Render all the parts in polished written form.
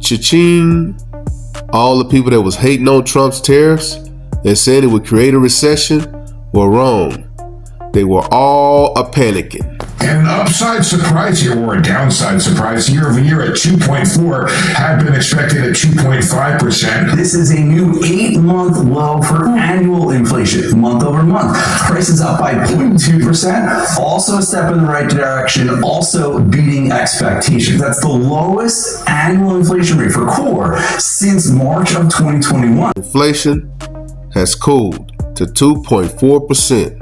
Cha-ching. All the people that was hating on Trump's tariffs and saying it would create a recession were wrong. They were all a-panicking. And an upside surprise here, or a downside surprise, year over year at 2.4, had been expected at 2.5%. This is a new 8-month low for annual inflation, month over month. Prices up by 0.2%, also a step in the right direction, also beating expectations. That's the lowest annual inflation rate for core since March of 2021. Inflation has cooled to 2.4%.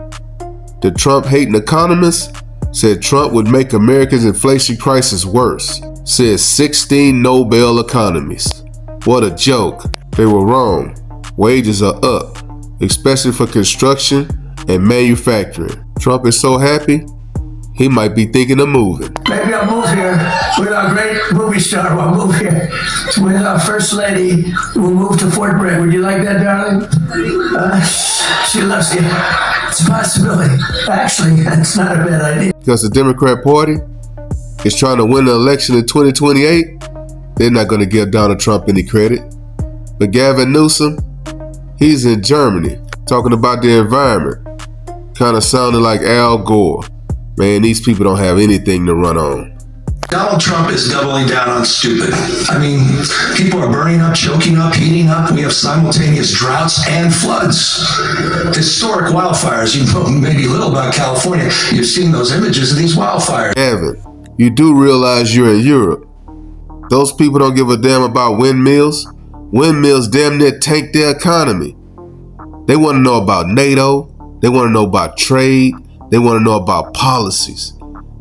The Trump-hating economists said Trump would make America's inflation crisis worse, said 16 Nobel economists. What a joke. They were wrong. Wages are up, especially for construction and manufacturing. Trump is so happy, he might be thinking of moving. Maybe I'll move here with our great movie star. I'll move here with our first lady. We'll move to Fort Bragg. Would you like that, darling? She loves you. It's a possibility. Actually, it's not a bad idea. Because the Democrat Party is trying to win the election in 2028, they're not going to give Donald Trump any credit. But Gavin Newsom, he's in Germany talking about the environment. Kind of sounding like Al Gore. Man, these people don't have anything to run on. Donald Trump is doubling down on stupid. I mean, people are burning up, choking up, heating up. We have simultaneous droughts and floods. Historic wildfires. You know maybe little about California. You've seen those images of these wildfires. Gavin, you do realize you're in Europe. Those people don't give a damn about windmills. Windmills damn near tank their economy. They want to know about NATO. They want to know about trade. They want to know about policies.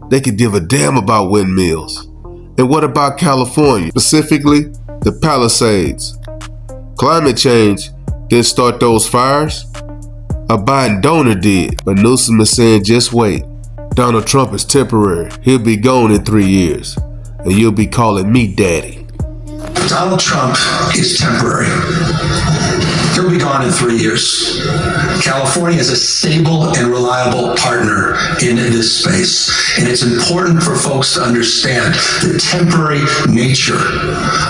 They could give a damn about windmills. And what about California, specifically the Palisades? Climate change didn't start those fires. A Biden donor did, but Newsom is saying just wait. Donald Trump is temporary. He'll be gone in 3 years, and you'll be calling me daddy. Donald Trump is temporary. He'll be gone in 3 years. California is a stable and reliable partner in this space. And it's important for folks to understand the temporary nature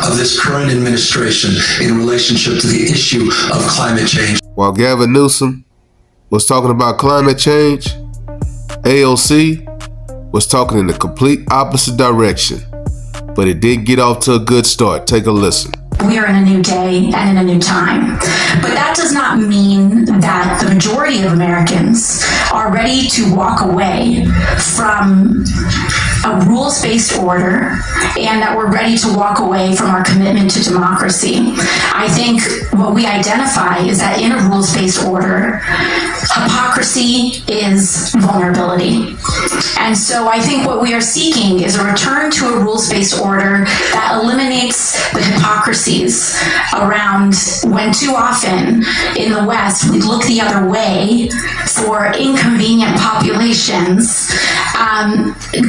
of this current administration in relationship to the issue of climate change. While Gavin Newsom was talking about climate change, AOC was talking in the complete opposite direction. But it did get off to a good start. Take a listen. We are in a new day and in a new time. But that does not mean that the majority of Americans are ready to walk away from a rules-based order and that we're ready to walk away from our commitment to democracy. I think what we identify is that in a rules-based order, hypocrisy is vulnerability. And so I think what we are seeking is a return to a rules-based order that eliminates the hypocrisies around when too often in the West we look the other way for inconvenient populations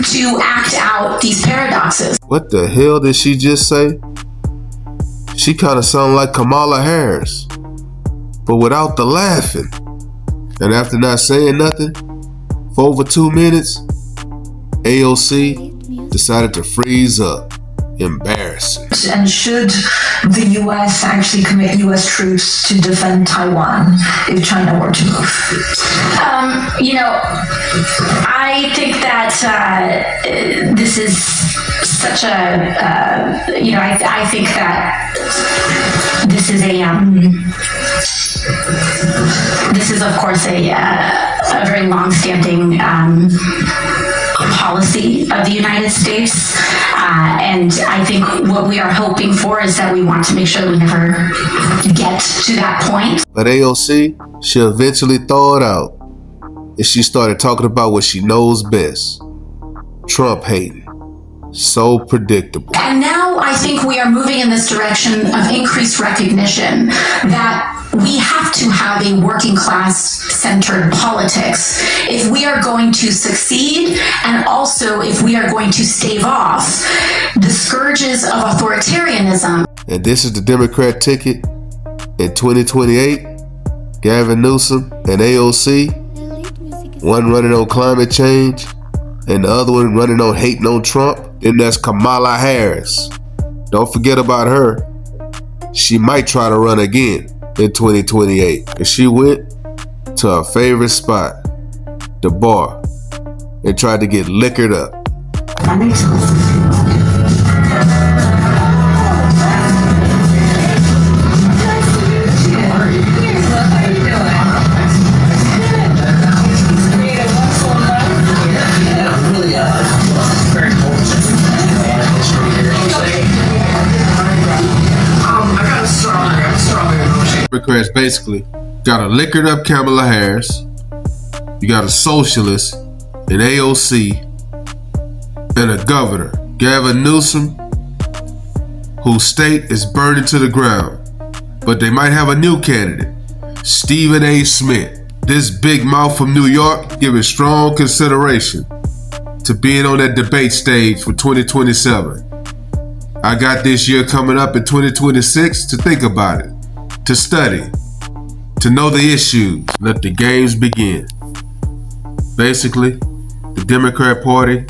to act out these paradoxes. What the hell did she just say? She kind of sounded like Kamala Harris, but without the laughing. And after not saying nothing for over 2 minutes, AOC decided to freeze up. Embarrassing. And should the U.S. actually commit U.S. troops to defend Taiwan if China were to move? I think that this is such a, I think that this is this is of course a very long-standing policy of the United States. And I think what we are hoping for is that we want to make sure we never get to that point. But AOC, she eventually thawed out. And she started talking about what she knows best. Trump hating. So predictable. And now I think we are moving in this direction of increased recognition that we have to have a working class centered politics if we are going to succeed, and also if we are going to stave off the scourges of authoritarianism. And this is the Democrat ticket in 2028. Gavin Newsom and AOC, one running on climate change and the other one running on hating on Trump. Then that's Kamala Harris Don't forget about her. She might try to run again in 2028. And she went to her favorite spot, the bar, and tried to get liquored up. Democrats basically got a liquored up Kamala Harris, you got a socialist, an AOC, and a governor, Gavin Newsom, whose state is burning to the ground. But they might have a new candidate, Stephen A. Smith. This big mouth from New York giving strong consideration to being on that debate stage for 2027. I got this year coming up in 2026 to think about it, to study, to know the issues. Let the games begin. Basically, the Democrat Party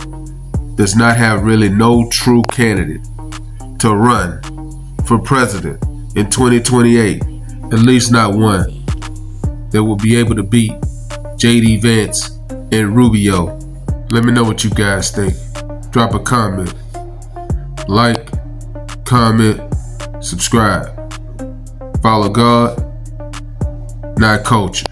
does not have really no true candidate to run for president in 2028, at least not one that will be able to beat J.D. Vance and Rubio. Let me know what you guys think. Drop a comment. Like, comment, subscribe. Follow God, not culture.